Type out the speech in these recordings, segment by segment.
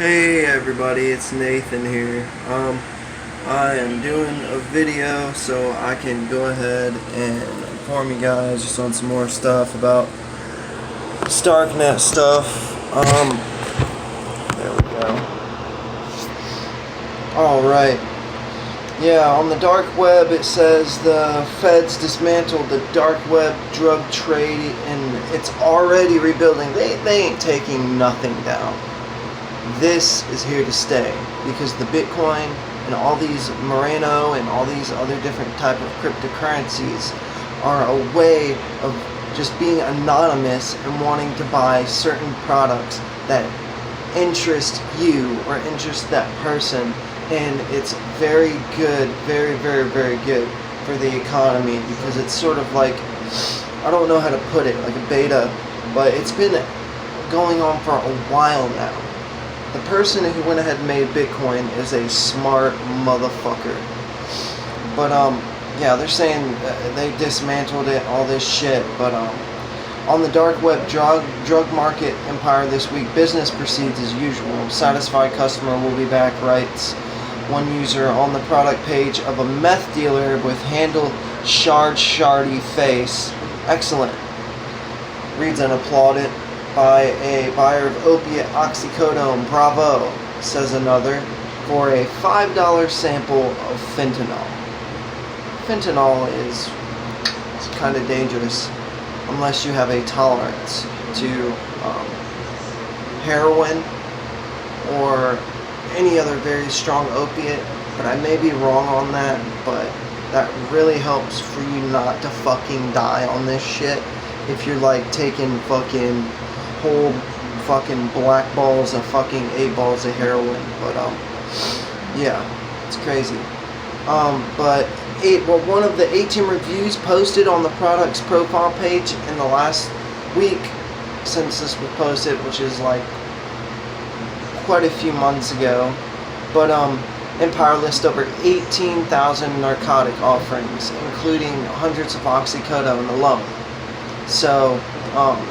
Hey everybody, it's Nathan here. I am doing a video so I can go ahead and inform you guys just on some more stuff about Darknet stuff. There we go. Alright. Yeah, on the dark web it says the feds dismantled the dark web drug trade and it's already rebuilding. They ain't taking nothing down. This is here to stay because the Bitcoin and all these Moreno and all these other different type of cryptocurrencies are a way of just being anonymous and wanting to buy certain products that interest you or interest that person, and it's very good, very good for the economy because it's sort of like, I don't know how to put it, like a beta, but it's been going on for a while now. The person who went ahead and made Bitcoin is a smart motherfucker. But, yeah, they're saying they dismantled it, all this shit. But, on the dark web drug market empire this week, business proceeds as usual. Satisfied customer will be back, writes one user on the product page of a meth dealer with handle shardy face. Excellent. Reads and applauded. By a buyer of opiate oxycodone. Bravo, says another, for a $5 sample of fentanyl. Fentanyl is kind of dangerous unless you have a tolerance to heroin or any other very strong opiate, but I may be wrong on that, but that really helps for you not to fucking die on this shit if you're like taking fucking whole fucking black balls of fucking 8 balls of heroin. But yeah, it's crazy. But one of the 18 reviews posted on the product's profile page in the last week since this was posted, which is like quite a few months ago. But Empire lists over 18,000 narcotic offerings, including hundreds of oxycodone alone. So,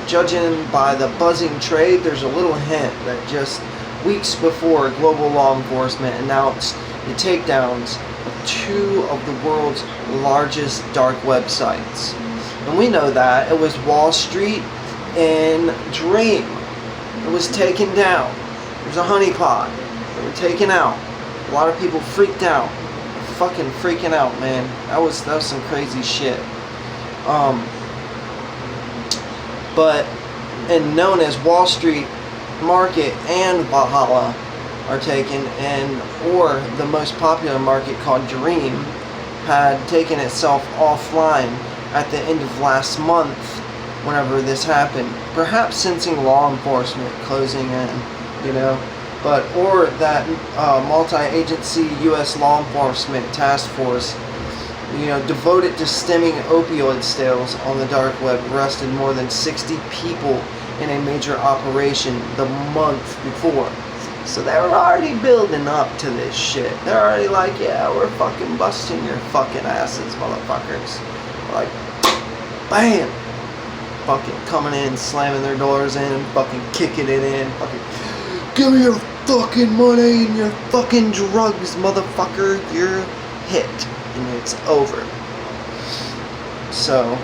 judging by the buzzing trade, there's a little hint that just weeks before global law enforcement announced the takedowns of 2 of the world's largest dark websites. And we know that. It was Wall Street and Dream. It was taken down. There's a honeypot. They were taken out. A lot of people freaked out. Fucking freaking out, man. That was some crazy shit. But, and known as Wall Street Market and Valhalla are taken, or the most popular market called Dream had taken itself offline at the end of last month whenever this happened, perhaps sensing law enforcement closing in, you know, but, or that multi-agency U.S. law enforcement task force, you know, devoted to stemming opioid sales on the dark web, arrested more than 60 people in a major operation the month before. So they were already building up to this shit. They're already like, yeah, we're fucking busting your fucking asses, motherfuckers. Like, bam! Fucking coming in, slamming their doors in, fucking kicking it in, fucking, give me your fucking money and your fucking drugs, motherfucker. You're hit. And it's over. So,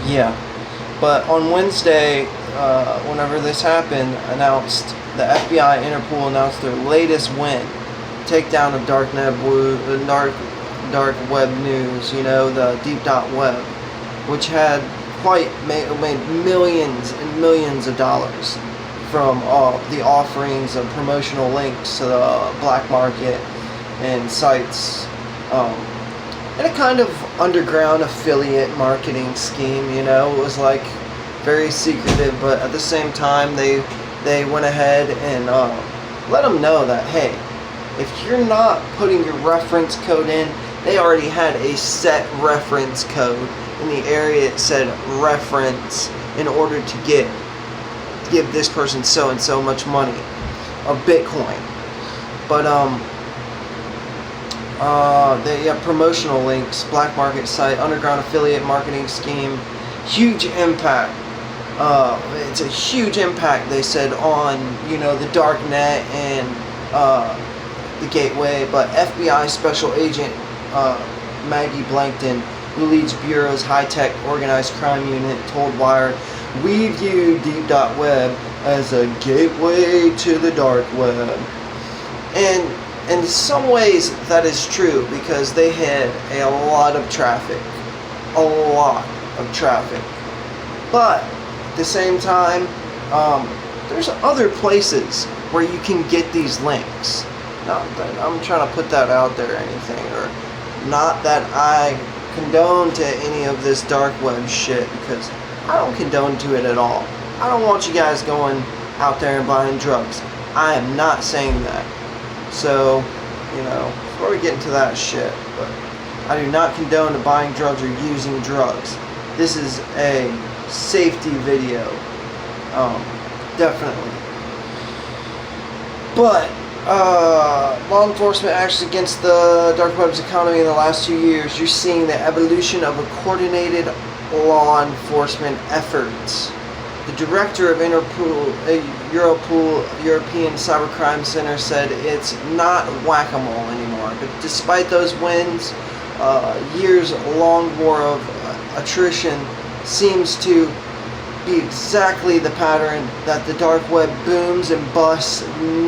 yeah. But on Wednesday, whenever this happened, the FBI Interpol announced their latest win, takedown of dark web news, you know, the deep web, which had made millions and millions of dollars from the offerings of promotional links to the black market and sites. And a kind of underground affiliate marketing scheme, you know. It was like very secretive, but at the same time they went ahead and let them know that, hey, if you're not putting your reference code in, they already had a set reference code in the area it said reference in order to give this person so and so much money of Bitcoin. But they have promotional links, black market site, underground affiliate marketing scheme, huge impact It's a huge impact, they said, on, you know, the dark net and the gateway. But FBI Special Agent Maggie Blankton, who leads Bureau's high-tech organized crime unit, told Wire, "We view Deep.Web as a gateway to the dark web." And in some ways that is true, because they had a lot of traffic. A lot of traffic. But at the same time, there's other places where you can get these links. Not that I'm trying to put that out there or anything, or not that I condone to any of this dark web shit, because I don't condone to it at all. I don't want you guys going out there and buying drugs. I am not saying that. So, you know, before we get into that shit, but I do not condone to buying drugs or using drugs. This is a safety video. Definitely. But, law enforcement actions against the dark web's economy in the last 2 years, you're seeing the evolution of a coordinated law enforcement efforts. The director of Europol, European Cybercrime Center, said it's not whack-a-mole anymore. But despite those wins, years-long war of attrition seems to be exactly the pattern that the dark web booms and busts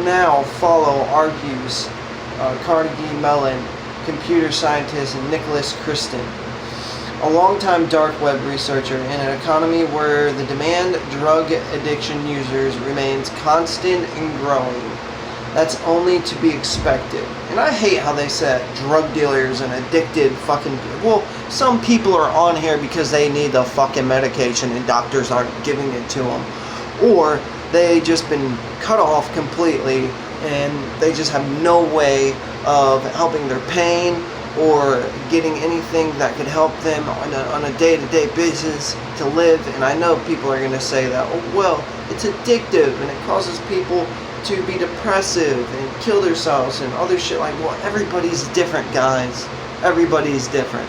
now follow, argues Carnegie Mellon computer scientist Nicholas Kristen, a longtime dark web researcher. In an economy where the demand drug addiction users remains constant and growing, that's only to be expected. And I hate how they said drug dealers and addicted fucking... Well, some people are on here because they need the fucking medication and doctors aren't giving it to them. Or they just been cut off completely and they just have no way of helping their pain or getting anything that could help them on a day-to-day basis to live. And I know people are going to say that, oh, well, it's addictive and it causes people to be depressive and kill themselves and other shit. Like, well, everybody's different, guys. Everybody's different.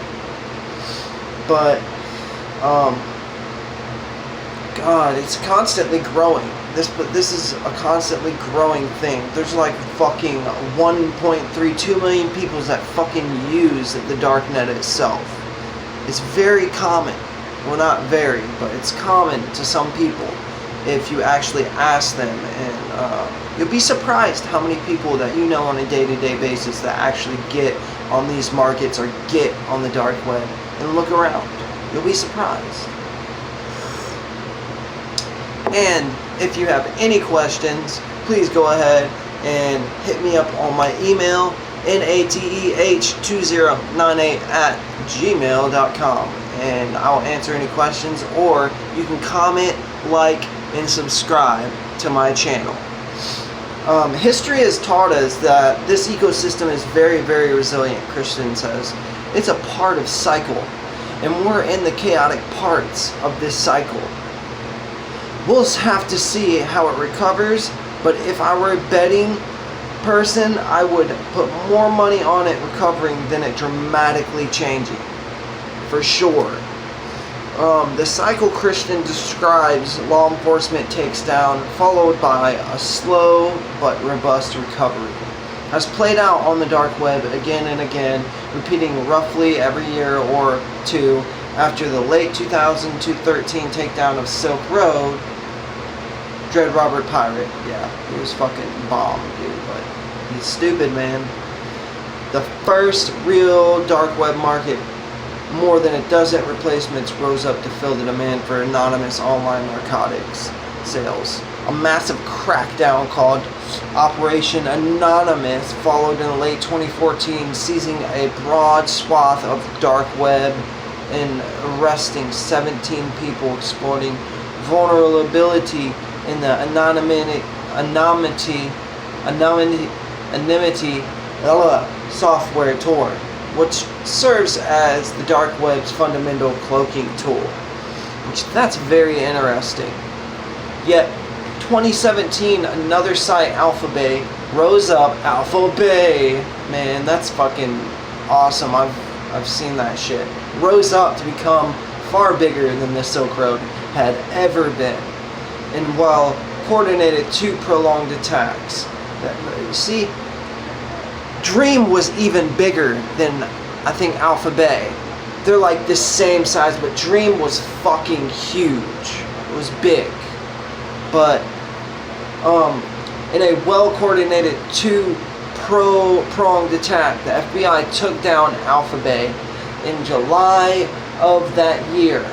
But, God, it's constantly growing. This is a constantly growing thing. There's like fucking 1.32 million people that fucking use the darknet itself. It's very common. Well, not very, but it's common to some people if you actually ask them. And you'll be surprised how many people that you know on a day-to-day basis that actually get on these markets or get on the dark web. And look around. You'll be surprised. And if you have any questions, please go ahead and hit me up on my email, nateh2098@gmail.com, and I'll answer any questions, or you can comment, like, and subscribe to my channel. History has taught us that this ecosystem is very, very resilient, Christian says. It's a part of cycle, and we're in the chaotic parts of this cycle. We'll have to see how it recovers, but if I were a betting person, I would put more money on it recovering than it dramatically changing. For sure. The cycle Christian describes law enforcement takes down, followed by a slow but robust recovery, has played out on the dark web again and again, repeating roughly every year or two after the late 2013 takedown of Silk Road. Dread Robert Pirate, yeah, he was fucking bomb, dude, but he's stupid, man. The first real dark web market, more than a dozen replacements rose up to fill the demand for anonymous online narcotics sales. A massive crackdown called Operation Anonymous followed in late 2014, seizing a broad swath of dark web and arresting 17 people, exploiting vulnerability in the anonymity software tool, which serves as the dark web's fundamental cloaking tool. Which, that's very interesting. Yet, 2017, another site, Alpha Bay, rose up. Alpha Bay, man, that's fucking awesome. I've seen that shit. Rose up to become far bigger than the Silk Road, had ever been, and while coordinated 2 prolonged attacks. See, Dream was even bigger than, I think, Alpha Bay. They're like the same size, but Dream was fucking huge. It was big. But, in a well-coordinated 2 pronged attack, the FBI took down Alpha Bay in July of that year,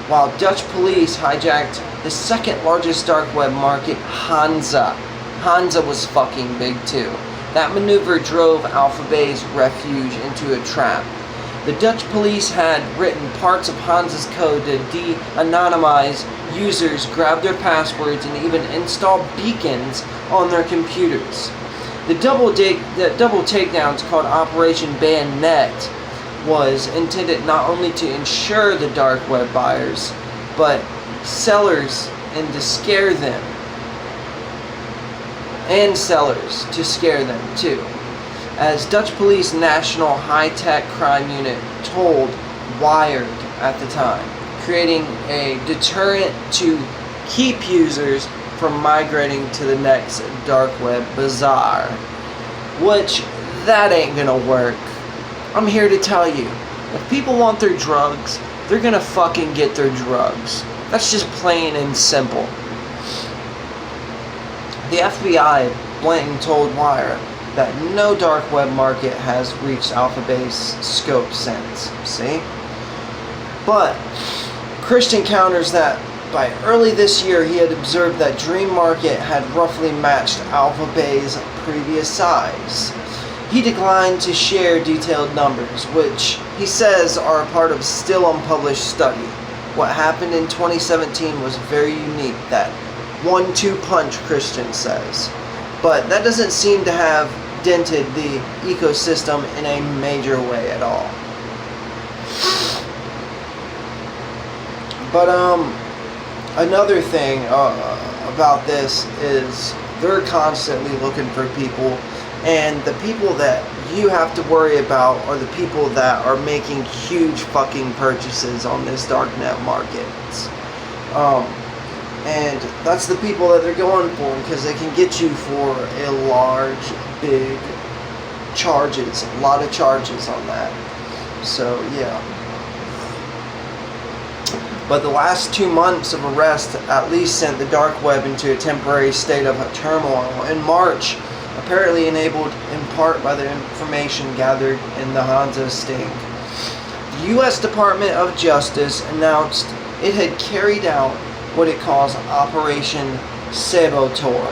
while Dutch police hijacked the second largest dark web market, Hansa. Hansa was fucking big too. That maneuver drove Alpha Bay's refuge into a trap. The Dutch police had written parts of Hansa's code to de-anonymize users, grab their passwords, and even install beacons on their computers. The double takedowns, called Operation Bayonet, was intended not only to ensure the dark web buyers, but sellers, and to scare them. And sellers to scare them too. As Dutch Police National High-Tech Crime Unit told Wired at the time, creating a deterrent to keep users from migrating to the next dark web bazaar. Which, that ain't gonna work. I'm here to tell you, if people want their drugs, they're gonna fucking get their drugs. That's just plain and simple. The FBI blatantly told Wire that no dark web market has reached Alpha Bay's scope since. See? But Christian counters that by early this year he had observed that Dream Market had roughly matched Alpha Bay's previous size. He declined to share detailed numbers, which he says are a part of still unpublished study. What happened in 2017 was very unique, that 1-2 punch, Christian says. But that doesn't seem to have dented the ecosystem in a major way at all. But another thing about this is they're constantly looking for people, and the people that you have to worry about are the people that are making huge fucking purchases on this darknet market. And that's the people that they're going for, because they can get you for a large, big charges, a lot of charges on that. So yeah. But the last 2 months of arrest at least sent the dark web into a temporary state of turmoil. In March, apparently enabled in part by the information gathered in the Hansa sting, the U.S. Department of Justice announced it had carried out what it calls Operation Saboteur.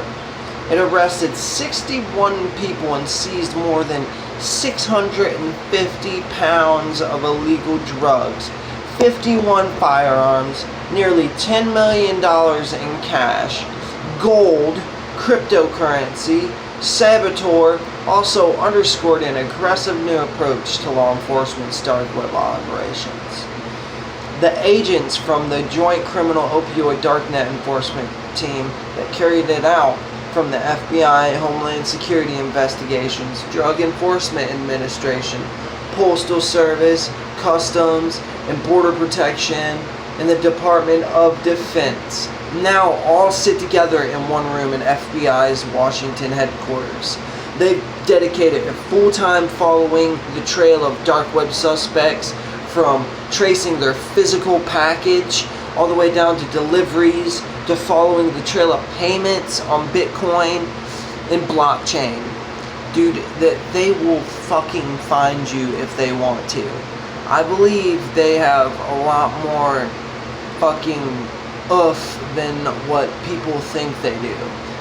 It arrested 61 people and seized more than 650 pounds of illegal drugs, 51 firearms, nearly $10 million in cash, gold, cryptocurrency. Saboteur also underscored an aggressive new approach to law enforcement's dark web operations. The agents from the Joint Criminal Opioid Darknet Enforcement Team that carried it out, from the FBI, Homeland Security Investigations, Drug Enforcement Administration, Postal Service, Customs, and Border Protection, and the Department of Defense, now all sit together in one room in FBI's Washington headquarters. They've dedicated a full-time following the trail of dark web suspects, from tracing their physical package all the way down to deliveries, to following the trail of payments on Bitcoin and blockchain. Dude, that they will fucking find you if they want to. I believe they have a lot more fucking than what people think they do,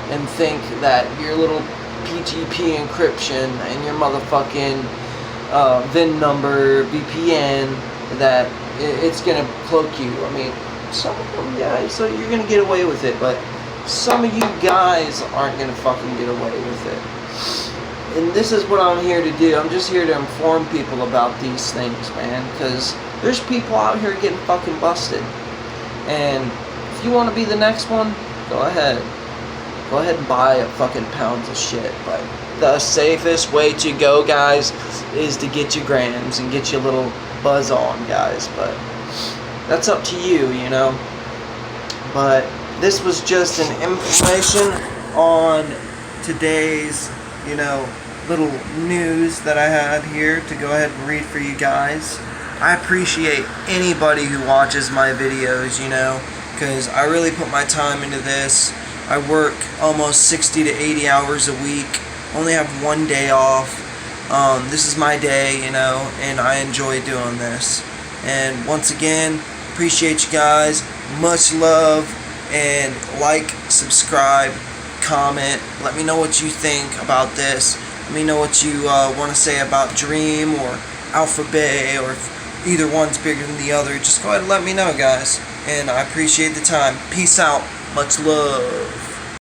and think that your little PGP encryption and your motherfucking VIN number, VPN, that it's gonna cloak you. I mean, some of them guys, so you're gonna get away with it, but some of you guys aren't gonna fucking get away with it. And this is what I'm here to do. I'm just here to inform people about these things, man, because there's people out here getting fucking busted. And if you want to be the next one, go ahead. Go ahead and buy a fucking pounds of shit. But the safest way to go, guys, is to get your grams and get your little buzz on, guys. But that's up to you, you know. But this was just an information on today's, little news that I had here to go ahead and read for you guys. I appreciate anybody who watches my videos, because I really put my time into this. I work almost 60 to 80 hours a week, only have one day off. This is my day, and I enjoy doing this. And once again, appreciate you guys. Much love, and like, subscribe, comment. Let me know what you think about this. Let me know what you want to say about Dream or Alphabet, or if either one's bigger than the other. Just go ahead and let me know, guys. And I appreciate the time. Peace out. Much love.